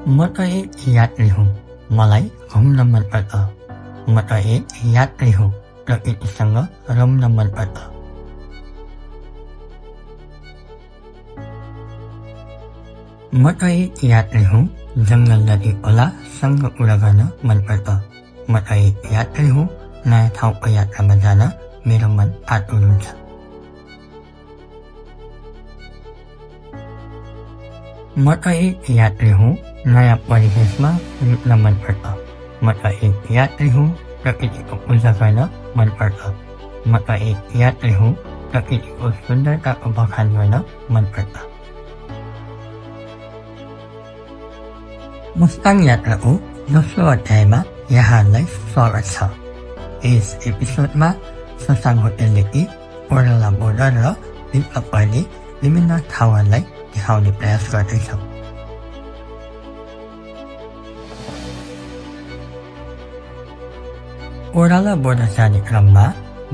म त एक यात्री हुँ, मलाई घुम्न मनपर्छ। म त एक यात्री हुँ, प्रकृतिसँग रम्न मनपर्छ। म त एक यात्री हुँ, जङ्गल नदी खोलासँग कुरा गर्न मनपर्छ। म त एक यात्री हुँ, नयाँ ठाउँको यात्रामा जान मेरो मन आतुर हुन्छ। म त एक यात्री हुँ, नयाँ परिवेशमा रुच्न मनपर्छ। म त एक यात्री हुँ, प्रकृतिको पूजा गर्न मनपर्छ। म त एक यात्री हुँ, प्रकृतिको सुन्दरताको बखान गर्न मनपर्छ। मुस्ताङ यात्राको दोस्रो अध्यायमा यहाँलाई स्वागत छ। यस एपिसोडमा शशाङ्क होटेलदेखि ओडाला बोर्डर र पिकअपले विभिन्न ठाउँहरूलाई देखाउने प्रयास गर्दैछौँ। ओडाला बोर्डर जाने क्रममा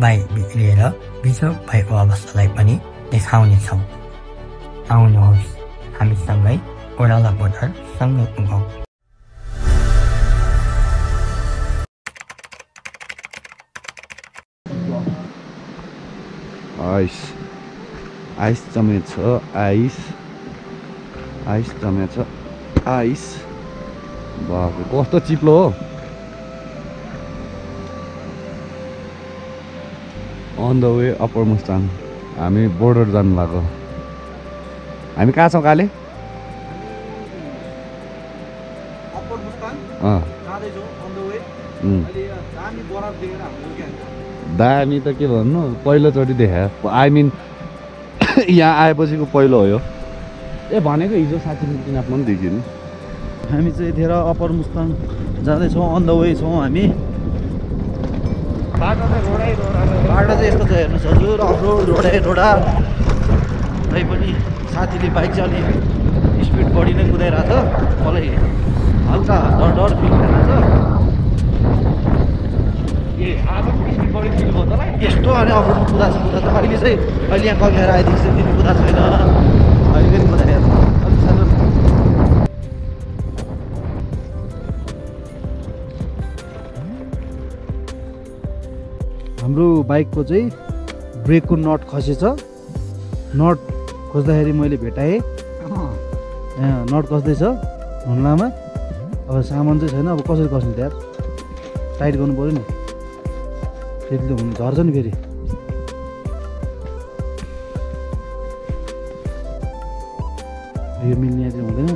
बाइक बिग्रिएर बिजोग भएको अवस्थालाई पनि देखाउनेछौँ। आउनुहोस् हामीसँगै ओडाला बोर्डर सँगै पुगौँ। आइस जमेछ, आइस जमेछ, आइस। बाबु कस्तो चिप्लो हो। On the way upper Mustang, हामी बोर्डर जानु भएको। हामी कहाँ छौँ काले? दामी त के भन्नु, पहिलोचोटि देखायो। आई मिन यहाँ आएपछिको पहिलो हो यो। भनेको हिजो साथी किनाप पनि देखियो नि। हामी चाहिँ यतिखेर अप्पर मुस्ताङ जाँदैछौँ, अन द वे छौँ हामी। बाटो चाहिँ यस्तो छ हेर्नुहोस् हजुर, अफरोड रोडा। तै पनि साथीले बाइक चाहिँ अलिक स्पिड बढी नै कुदाइरहेको छ। मलाई हल्का डर फिल भइरहेको छ। यस्तो अनि अफरोडमा कुदाएको छ। अहिले यहाँ कति ल्याएर आइदिएको छ, तिमी कुदाएको छैन। अहिले पनि कुदाइरहेको छ अलिक सानो। हाम्रो बाइकको चाहिँ ब्रेकको नट खसेछ। नट खोज्दाखेरि मैले भेटाएँ, नट खस्दैछ हुन्लामा। अब सामान चाहिँ छैन, अब कसरी खस्ने त्यहाँ टाइट गर्नु पऱ्यो नि, त्यतिले हुनु झर्छ नि फेरि। यो मिल्ने चाहिँ हुँदैन।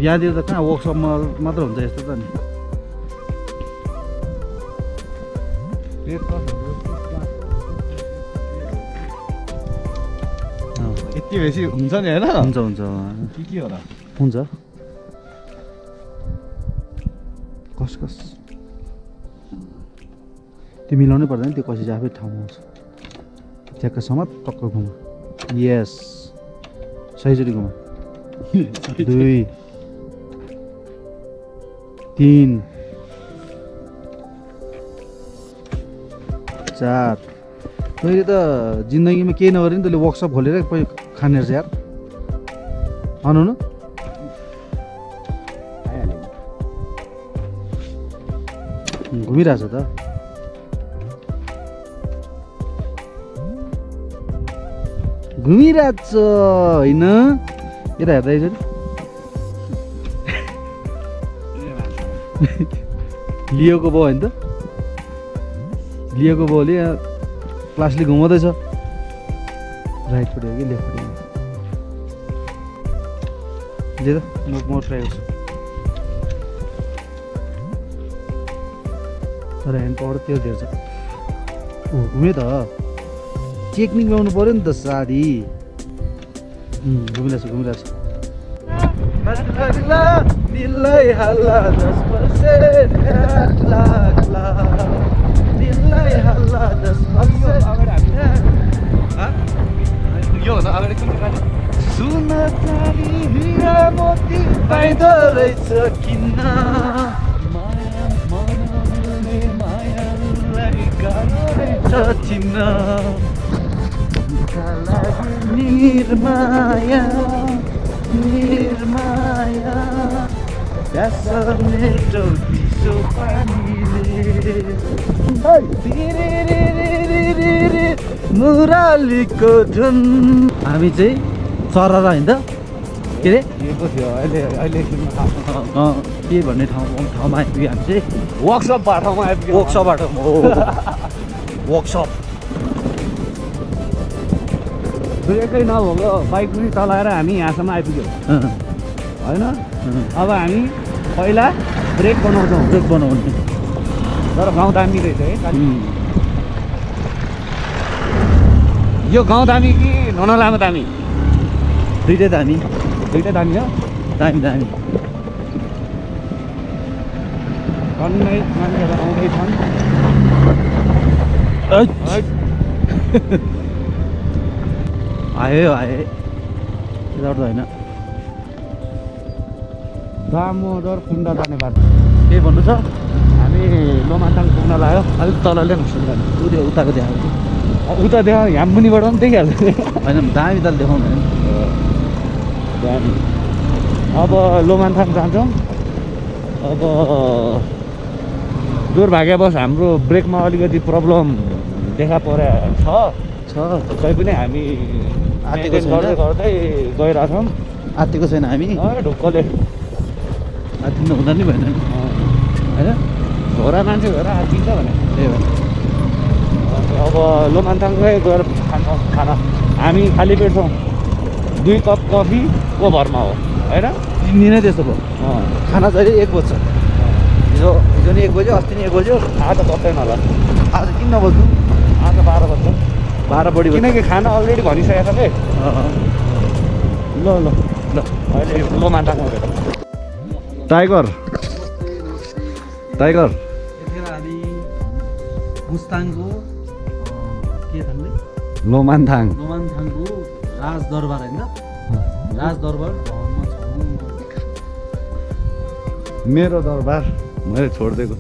यहाँनिर त कहाँ वर्कसपमा मात्र हुन्छ यस्तो त नि। यति बेसी हुन्छ नि होइन? हुन्छ के हो र? हुन्छ कस त्यो मिलाउनै पर्दैन, त्यो कसी चाहिँ आफै ठाउँमा आउँछ। ठ्याक्क समात टक्क घुमा। यस सहीचोटि घुमा। 2 3 4। तैँले त जिन्दगीमा केही नगरे नि, तैँले वर्कसप खोलेर खाने रहेछ यार। आउनु न घुमिरहेछ त। घुमिरहेछ होइन, यता हेर्दै छ लियोको बाउ होइन त। लियोको बाउले यहाँ क्लासले घुमाउँदैछ। राइटपट्टि हो कि लेफ्टपट्टि हो? जे त म ट्राई गर्छु। तर ह्यान्ड पावर त्यो धेरै छ। घुम्यो त, टेक्निक ल्याउनु पऱ्यो नि त साथी। घुमिरहेछ। सुन पाइँदो रहेछ किन माया मनले मायालाई गाह्रो रहेछ चिन्न निर्माया निर्माया प्यास मेटो चिसो पानीले मुरालीको धुन हामी चाहिँ सरर होइन त के अरे थियो अहिले के भन्ने ठाउँमा आइपुग्यो हामी चाहिँ वर्कसप बाटोमा आइपुग्यो वर्कसपबाट वर्कसप ब्रेकै नभएको बाइक पनि चलाएर हामी यहाँसम्म आइपुग्यौँ होइन अब हामी पहिला ब्रेक बनाउँछौँ ब्रेक बनाउने तर गाउँ दामी रहेछ है यो गाउँ दामी कि ननलामा दामी दुइटै दामी दुइटै दामी हो दामी दामी टन्नै मान्छेहरू आउँदैछन् आयो यताबाट होइन दामोदर कुण्ड जाने बाटो के भन्नु छ हामी लोमान्ताङ पुग्न लाग्यो अलिक तल ल्याउनु उयो उताको देखाएको उता देखा यहाँ मुनिबाट पनि देखिहाल्छ होइन दामी तल देखाउनु होइन दामी अब लोमान्ताङ जान्छौँ अब दुर्भाग्यवश हाम्रो ब्रेकमा अलिकति प्रब्लम देखा परेको छ तैपनि हामी आँटेको छैन। गर्दै गर्दै गइरहेछौँ आत्तिको छैन हामी ढुक्कले आत्तिनु हुँदा नि भएन नि होइन छोरा मान्छे भएर आँटिन्छ भने त्यही भएर अब लोमान्ताङकै गएर खान्छौँ खाना हामी खाली पेट छौँ 2 कप कफीको भरमा हो होइन 3 दिन नै त्यस्तो भयो खाना चाहिँ 1 बज्छ हिजो नि 1 बज्यो अस्ति नि 1 बज्यो आज बस्दैन होला आज किन नबज्नु आज 12 बज्छ 12 बढी बज्छ किनकि खाना अलरेडी भनिसकेको छ कि ल अहिले लोमान्ताङमा भेट टाइगर यतिखेर हामी मुस्ताङको के थाल्ने लोमान्ताङ लोमान्ताङको राजदरबार होइन राजदरबार भवनमा छौँ मेरो दरबार मैले छोडिदिएको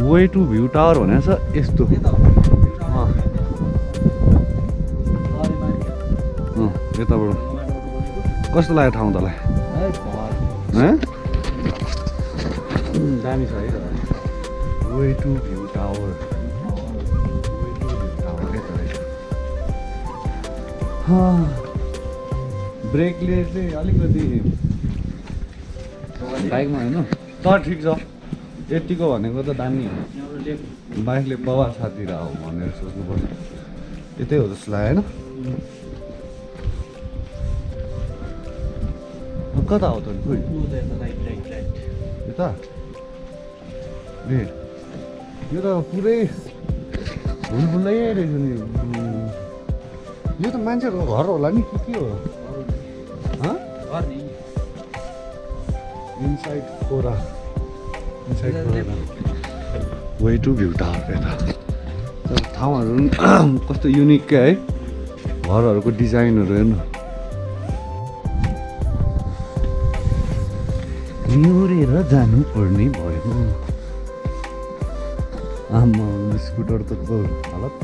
वे टु भ्यू टावर भनेको छ यस्तो यताबाट कस्तो लाग्यो ठाउँ तँलाई दामी छ है वे टु भ्यू टावर ब्रेकले चाहिँ अलिकति बाइकमा होइन तर ठिक छ यतिको भनेको त दामी हो बाइकले बवाल साथतिर हो भनेर सोच्नु पर्छ यतै हो जस्तो लाग्यो होइन कता हो त खोइ यता ए यो त पुरै भुलभुलै रहेछ नि यो त मान्छेहरूको घर होला नि के हो इनसाइड कोरा वे टु भ्यू टावर यता ठाउँहरू कस्तो युनिक क्या है घरहरूको डिजाइनहरू हेर्नु निहुरेर जानु पर्ने भयो आमा स्कुटर त हालत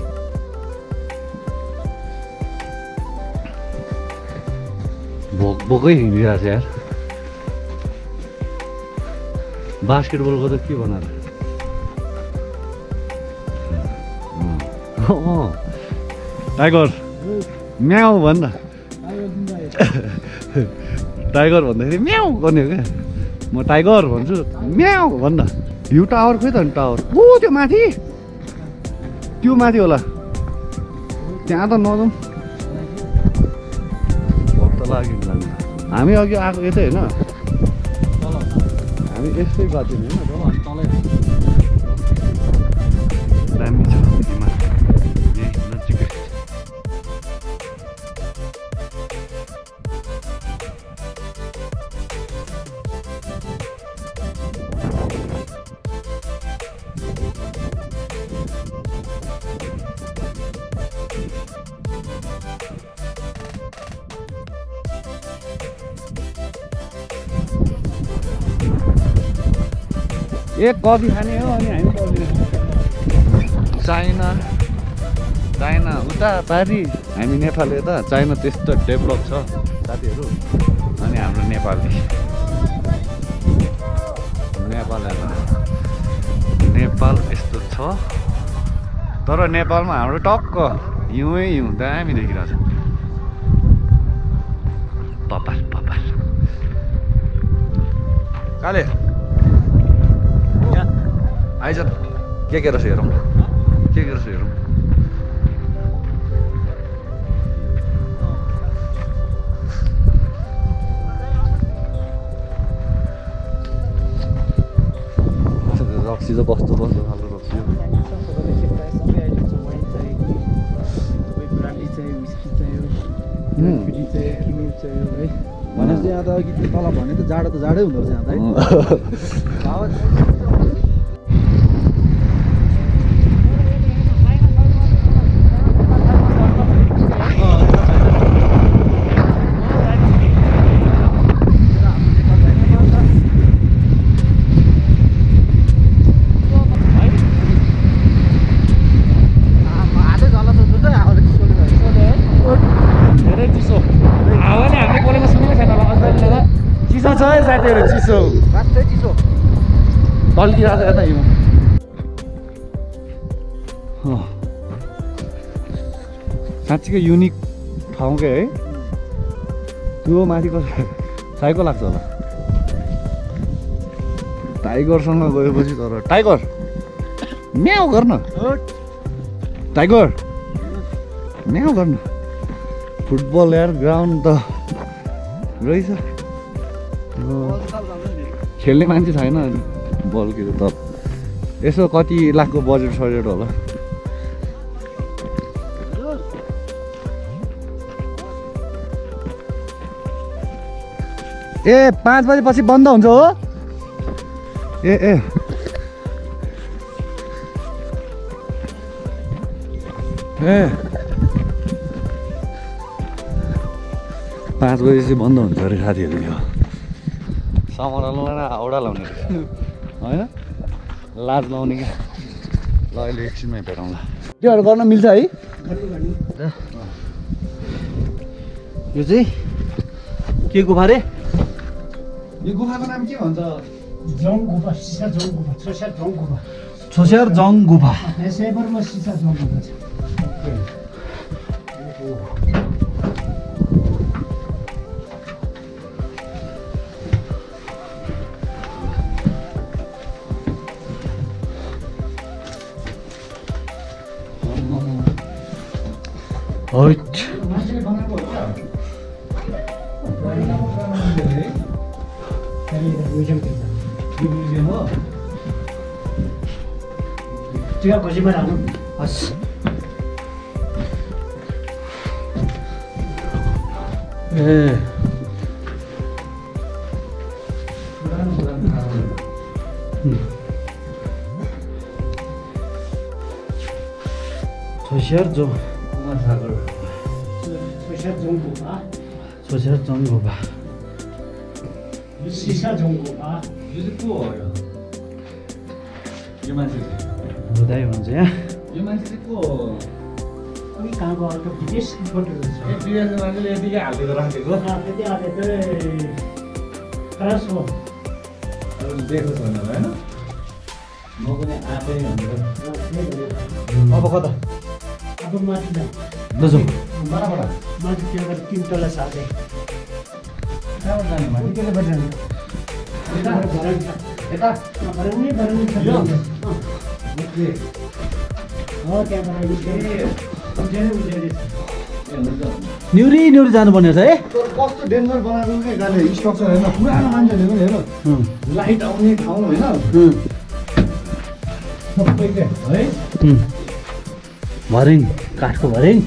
भोकै हिँडिरहेको छ यार बास्केटबलको त के बनाएर टाइगर म्याउ भन् न टाइगर भन्दाखेरि म्याउ गर्ने हो क्या म टाइगर भन्छु म्याउ भन् न भ्यू टावर खोइ त नि टावर ओ त्यो माथि होला त्यहाँ त नजाउँ त लाग्यो हामी अघि आएको यतै होइन हामी यस्तै गर्थ्यौँ होइन दामी छ नजिकै एक कफी खाने हो अनि हामी चाइना उता पारी हामी नेपाल यता चाइना त्यस्तो डेभलप छ साथीहरू अनि हाम्रो नेपाल यस्तो छ तर नेपालमा हाम्रो टक्क हिउँै हिउँ दामी देखिरहेछ पपाल काले आइज के रहेछ हेरौँ रक्सी त कस्तो खालको रक्सी हो भनेपछि यहाँ त अघि तल भने त जाडै हुँदो रहेछ यहाँ त चिसो तल्किरहेको छ यता हिउँ साँच्चीकै युनिक ठाउँ के है त्यो माथिको साइको लाग्छ होला टाइगरसँग गएपछि तर टाइगर म्याउ गर्न टाइगर म्याउ गर्न फुटबल यार ग्राउन्ड त रहेछ खेल्ने मान्छे छैन बल के त यसो कति लाखको बजेट सजेट होला ए 5 बजेपछि बन्द हुन्छ हो ए 5 बजेपछि बन्द हुन्छ अरे साथीहरू यो समरा लाउन हाउडा लाउने होइन लाज लाउने क्या ल अहिले एकछिनमै भेटौँला त्योहरू गर्न मिल्छ है यो चाहिँ के गुफा रे यो गुफाको नाम के भन्छ जङ गुफा सिसा जङ गुफा छोस्यार जङ गुफा छोस्यार जङ गुफा यसैभरमा सिसा जङ गुफा छ टिका खोजीमा राख्नु हस् छोस्यार जङ छोस्यार जङ गुफा सिसा जङ गुफा यो चाहिँ को हो यो मान्छे हुँदै हुन्छ यहाँ यो मान्छे चाहिँ को हो अनि कहाँको अर्को विदेश फोटोहरू छ विदेश मान्छेले यतिकै हालिदिएको राखेको त्यति हालेको खरस हो दिएको छैन होइन म पनि आफै भनेर अब कता अब माथि जाउँ लजौँ बराबर माथि त्यो 3 तला साथै कहाँबाट जाने माथि त्यसले जाने यता भरङ्गी छ हो न्युरी जानुपर्ने रहेछ है कस्तो डेन्जर बनाएको क्या गाले स्ट्रक्चर होइन पुरानो मान्छेले पनि हेर लाइट आउने ठाउँ होइन सबै क्या है भर्याङ काठको भर्याङ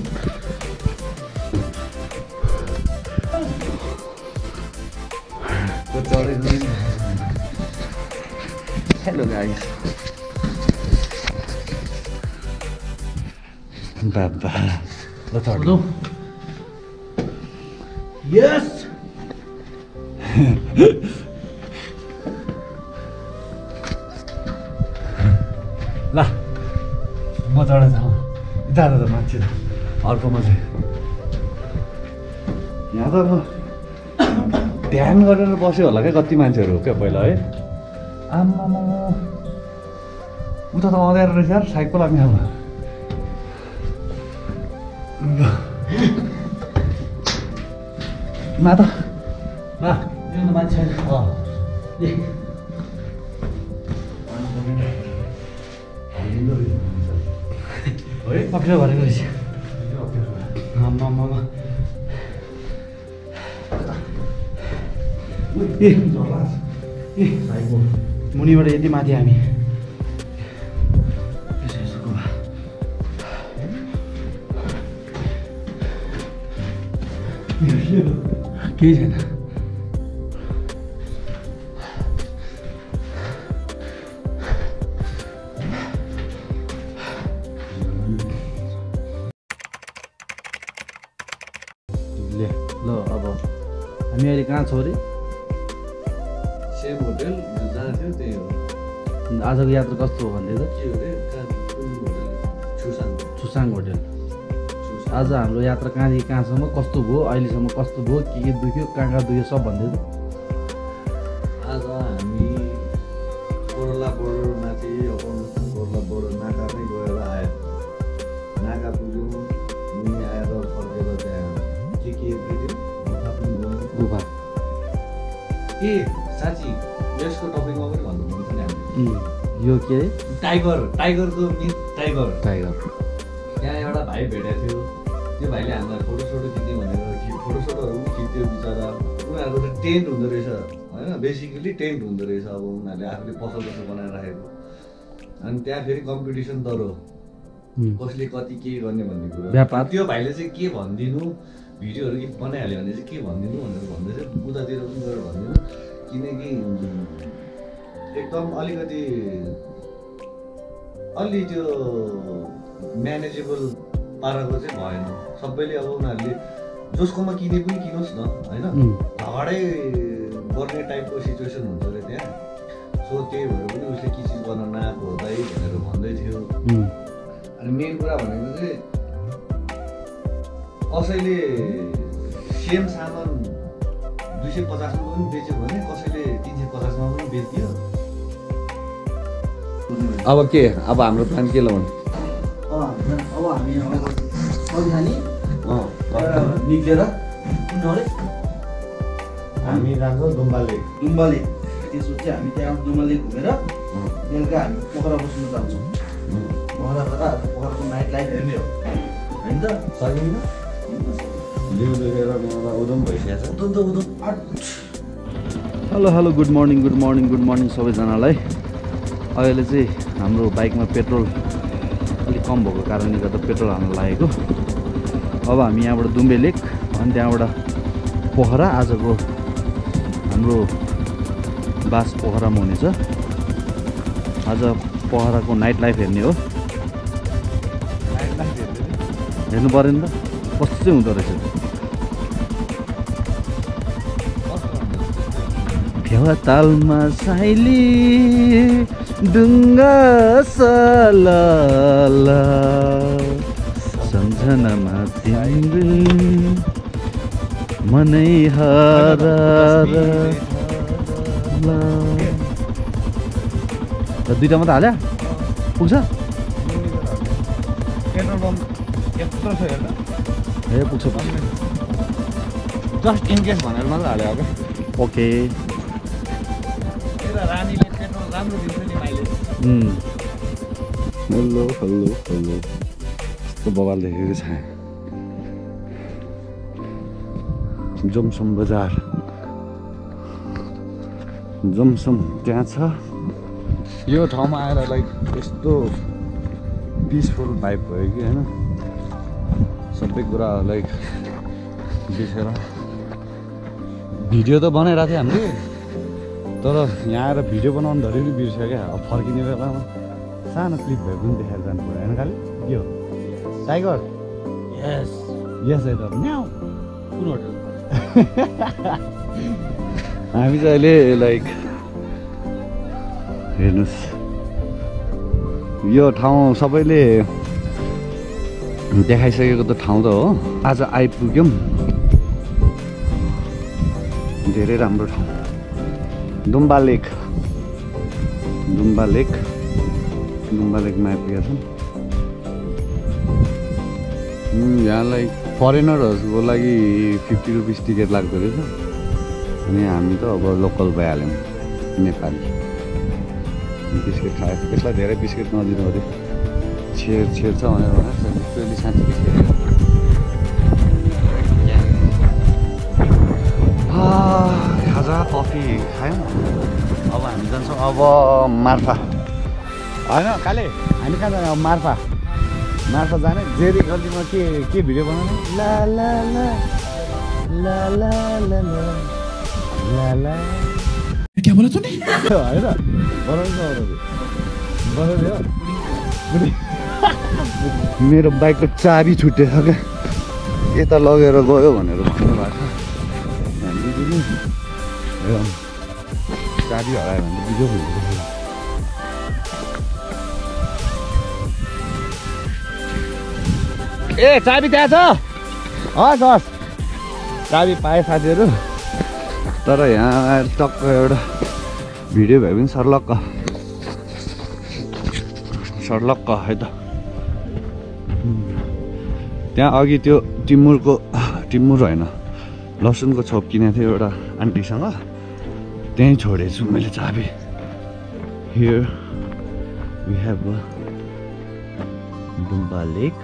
हेलो गाइस बाबा ल चढ्नु यस ल म चढेँ जाउँ यता त मान्छे अर्कोमा चाहिँ यहाँ त अब ध्यान गरेर बस्यो होला क्या कति मान्छेहरू हो क्या पहिला है आम्मामा उता त अँध्यारो रहेछ यार साइकल हामी अब माता मान्छे अप्ठ्यारो भनेको रहेछ मुनिबाट यति माथि हामी केही छैन ल अब हामी अहिले कहाँ छौँ अरे सेम होटल जहाँ थियो त्यही हो आजको यात्रा कस्तो हो भन्दै त के हो रे छुसाङ होटल आज हाम्रो यात्रा कहाँदेखि कहाँसम्म कस्तो भयो अहिलेसम्म कस्तो भयो के दुख्यो कहाँ दुख्यो सब भन्दै त आज हामी कोरोला बोर्डरमाथि कोरोला बोर्डर नाकामै गएर आयो नाका पुग्यौँ मुनि आएर फर्केर त्यहाँ के पुग्यो गुफा पनि गयो गुफा ए साँच्ची यसको टपिकमा पनि भन्नु मन थियो नि हामी यो के अरे टाइगरको मिथ टाइगर टाइगर त्यहाँ एउटा भाइ भेटेको थियो त्यो भाइले हामीलाई फोटोसोटो खिच्ने भनेर फोटोसोटोहरू पनि खिच्थ्यो बिचरा उनीहरूको त टेन्ट हुँदो रहेछ होइन बेसिकली टेन्ट हुँदो रहेछ अब उनीहरूले आफूले पसल जस्तो बनाएर राखेको अनि त्यहाँ फेरि कम्पिटिसन तर कसले कति के गर्ने भन्ने कुरो व्यापार त्यो भाइले चाहिँ के भनिदिनु भिडियोहरू के बनाइहाल्यो भने चाहिँ के भनिदिनु भनेर भन्दैछ उतातिर पनि गएर भनिदिनु किनकि एकदम अलिकति अलि त्यो म्यानेजेबल पाराको चाहिँ भएन सबैले अब उनीहरूले जसकोमा किने पनि किनोस् न होइन झगडै गर्ने टाइपको सिचुएसन हुन्छ अरे त्यहाँ सो त्यही भएर पनि उसले के चिज गर्न नआएको हुँदै भनेर भन्दै थियो अनि मेन कुरा भनेको चाहिँ कसैले सेम सामान 250 मा पनि बेच्यो भने कसैले 350 मा पनि बेच्दियो अब के अब हाम्रो प्लान के लगाउनु अब हामी खाने निक्लेर हामी जान्छौँ डुम्बा लेक त्यसपछि हामी त्यहाँ डुम्बा लेक घुमेर बेलुका हामी पोखरा बस्नु जान्छौँ पोखरा पोखराको नाइट लाइफ हेर्ने हो होइन त सकिन्छ जिउ दुखेर उदम भइसकेको छ हेलो गुड मर्निङ सबैजनालाई अहिले चाहिँ हाम्रो बाइकमा पेट्रोल अलिक कम भएको कारणले गर्दा पेट्रोल हाल्न लागेको अब हामी यहाँबाट दुम्बे लेक अनि त्यहाँबाट पोखरा आजको हाम्रो बास पोखरामा हुनेछ आज पोखराको नाइट लाइफ हेर्ने हो हेर्नु पऱ्यो नि त कस्तो चाहिँ हुँदो रहेछ फेवातालमा साइली डुङ्गा सलाला सम्झनामा तिम्रै मनै दुईटा मात्रै हाल्यो पुग्छ पेट्रोल पम्प यत्रो छ हेर्दा ए पुग्छ जस्ट इन केस भनेर मात्रै हाल्यो अब ओके रानीले पेट्रोल राम्रो दिन्छ नि माइलेज हेलो यस्तो बवाल देखेको छ जमसम बजार जमसम त्यहाँ छ यो ठाउँमा आएर लाइक यस्तो पिसफुल भाइब भयो कि होइन सबै कुरा लाइक बिर्सेर भिडियो त बनाइरहेको थियो हामीले तर यहाँ आएर भिडियो बनाउनु धरि पनि बिर्स्यो क्या अब फर्किने बेलामा सानो क्लिप भए पनि देखाएर जानु पऱ्यो होइन खालि के हो टाइगर यस यस है त न्याउ कुन होटल हामी चाहिँ अहिले लाइक हेर्नुहोस् यो ठाउँ सबैले देखाइसकेको त ठाउँ त हो आज आइपुग्यौँ धेरै राम्रो ठाउँ दुम्बा लेकमा आइपुगेका छौँ यहाँलाई फरेनरहरूको लागि 50 रुपिस टिकट लाग्दो रहेछ अनि हामी त अब लोकल भइहाल्यौँ नेपाली बिस्किट खायो त्यसलाई धेरै बिस्किट नदिनु अरे छेड्छ भनेर त्यसले साँच्चै छेडेको खाजा कफी खायौँ अब हामी जान्छौँ अब मार्फा होइन काले हामी कहाँ जाने अब मार्फा जाने जेरी गल्लीमा के भिडियो बनाउने ला ला ला ला ला ला ला ला क्या बोला तूने होइन बनाउने मेरो बाइकको चाबी छुटेछ क्या यता लगेर गयो भनेर भन्नुभएको छ चाबी हरायो भने बिजो हुन्छ ए चाबी त्यहाँ छ हस् चाबी पाएँ साथीहरू तर यहाँ आएर टक्क एउटा भिडियो भए पनि सर्लक्क है त त्यहाँ अघि त्यो टिमुर होइन लसुनको छोप किनेको थियो एउटा आन्टीसँग त्यहीँ छोडेको छु मैले चाबी हियर वी हेभ दुम्बा लेक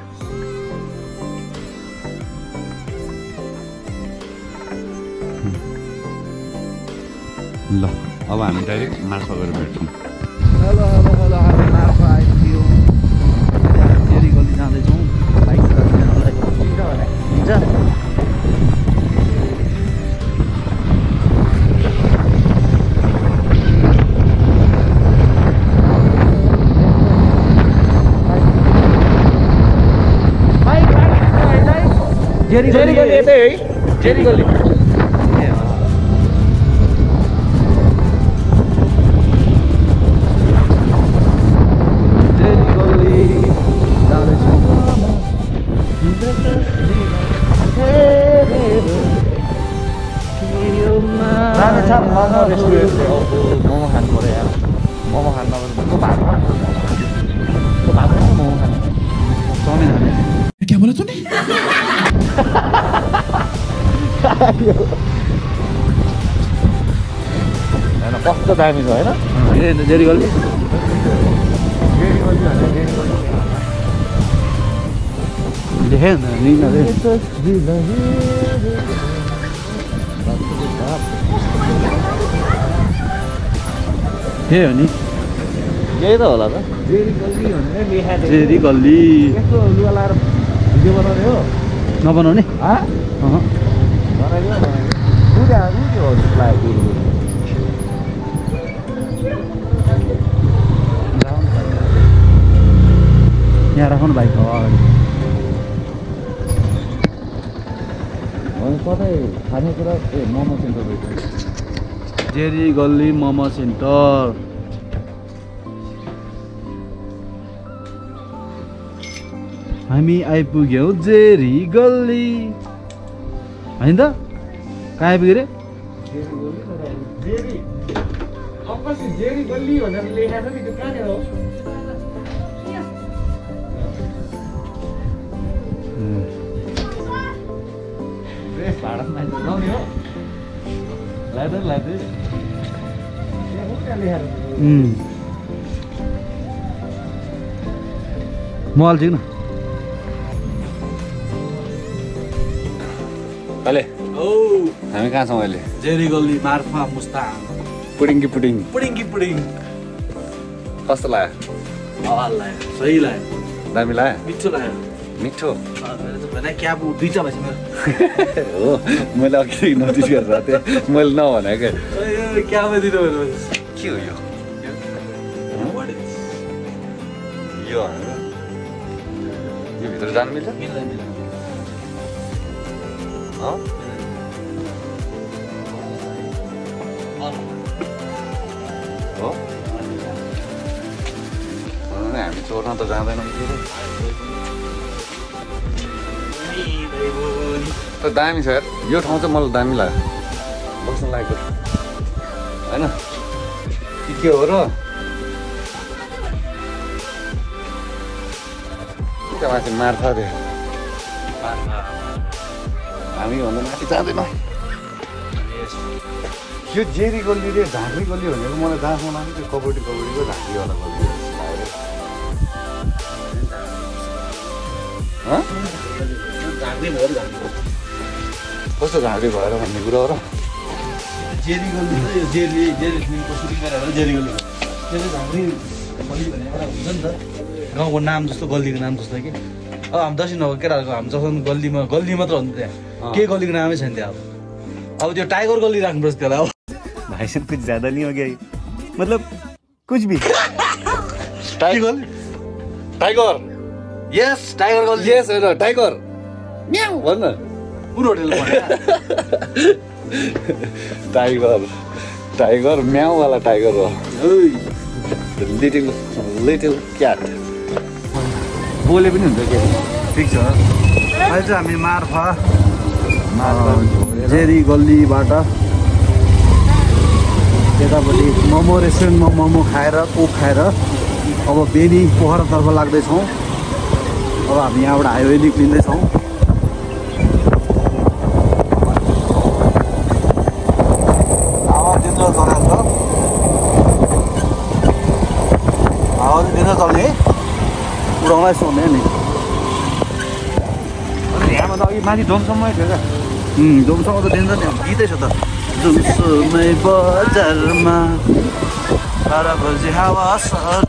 ल अब हामी डाइरेक्ट मार्फा गएर भेट्छौँ हेलो हामी मार्फा आइपुग्यो जेरी गल्ली जाँदैछौँ बाइक चलाउनलाई हुन्छ जेरी गल्ली यतै है जेरी गल्ली मोमो खानु पऱ्यो यार मोमो खानु नपर्छ भात मोमो खानु चाउमिन खाने क्या बोला तूने होइन कस्तो दामी छ होइन जेरी गल्ली देखेँ त्यही हो नि यही त होला त जेरी गल्ली लुगा लाएर भिडियो बनाउने हो नबनाउने यहाँ राख्नु बाइक हो अगाडि कतै खानेकुरा मोमो सेन्टर जेरी गल्ली मोमो सेन्टर हामी आइपुग्यौँ जेरी गल्ली होइन त कहाँ आइपुग्यो रे जेरी गल्ली भनेर लेखेको छ नि त्यो कहाँनिर हो भाडा लाउने हो लाइदै मोबाइल चाहिँ न कहिले हामी कहाँ छौँ अहिले जेरी गल्ली मार्फा मुस्ताङ पुडिङ कस्तो लाग्यो सही लाग्यो दामी लाग्यो मिठो लाग्यो मिठो क्याब दुईटा भएछ मेरो हो मैले अघि नोटिस गरेर थिएँ मैले नभनेको क्याबमा दिनु के हो यो यो भित्र जानु मिल्छ हो हामी छोड्न त जाँदैनौँ त दामी छ यार यो ठाउँ चाहिँ मलाई दामी लाग्यो बस्न लागेको होइन के हो र त्यहाँ माथि मार्छ अरे हामी भन्दा माथि जाँदैनौँ यो जेरी गल्ली रे झाँक्री गल्ली भनेको मलाई जहाँसम्म लाग्यो त्यो कबड्डीको झाँक्रीवाला गल्ली कस्तो झाँक्री भएर भन्ने कुरा हो र जेरी गल्ली यो जेरी फिल्मको सुटिङ गरेर जेरी गल्ली त्यो झाँक्री गल्ली भन्ने एउटा हुन्छ नि त गाउँको नाम जस्तो गल्लीको नाम जस्तो कि अब हामी दर्शन अब केटाहरूको हामी जसरी गल्ली मात्र हो नि त्यहाँ केही गल्लीको नामै छैन त्यहाँ अब त्यो टाइगर गल्ली राख्नुपर्छ त्यसलाई अब भाई साहब कुछ ज्यादा नहीं हो गया ये? मतलब कुछ भी टाइगर टाइगर यस टाइगर गल्ली यस होइन टाइगर म्याउ भन्न कुन होटेलमा टाइगर टाइगर म्याउवाला टाइगर हो लिटिल लिटिल क्याट बोले पनि हुन्छ के ठिक छ अहिले चाहिँ हामी मार्फा जेरी गल्लीबाट यतापट्टि मोमो रेस्टुरेन्टमा मोमो खाएर कोक खाएर अब बेनी पोखरातर्फ लाग्दैछौँ अब हामी यहाँबाट हाइवे निक्लिँदैछौँ हावा त्यत्रो चलाएको छ हावा चाहिँ त्यत्रो चल्ने उडाउनै सुन्ने नि यहाँमा त अघि माथि जोमसम्मै थियो क्या जोमसँग त दिन्छ नि गीतै छ त जुमसुमै बजारमा 12 बजी हावा सर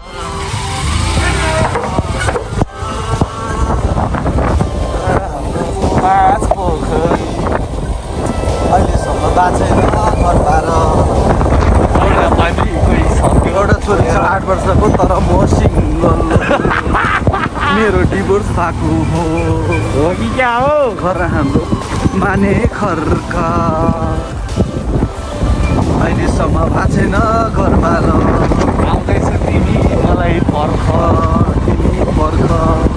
पोखरी अहिलेसम्म बाँचेन घरबार एउटा छोरी छ 8 वर्षको तर म सिङ्गल मेरो डिभोर्स भएको हो कि क्या हो घर हाम्रो माने खर्का अहिलेसम्म भएको छैन घरबार आउँदैछ तिमी मलाई पर्ख तिमी पर्ख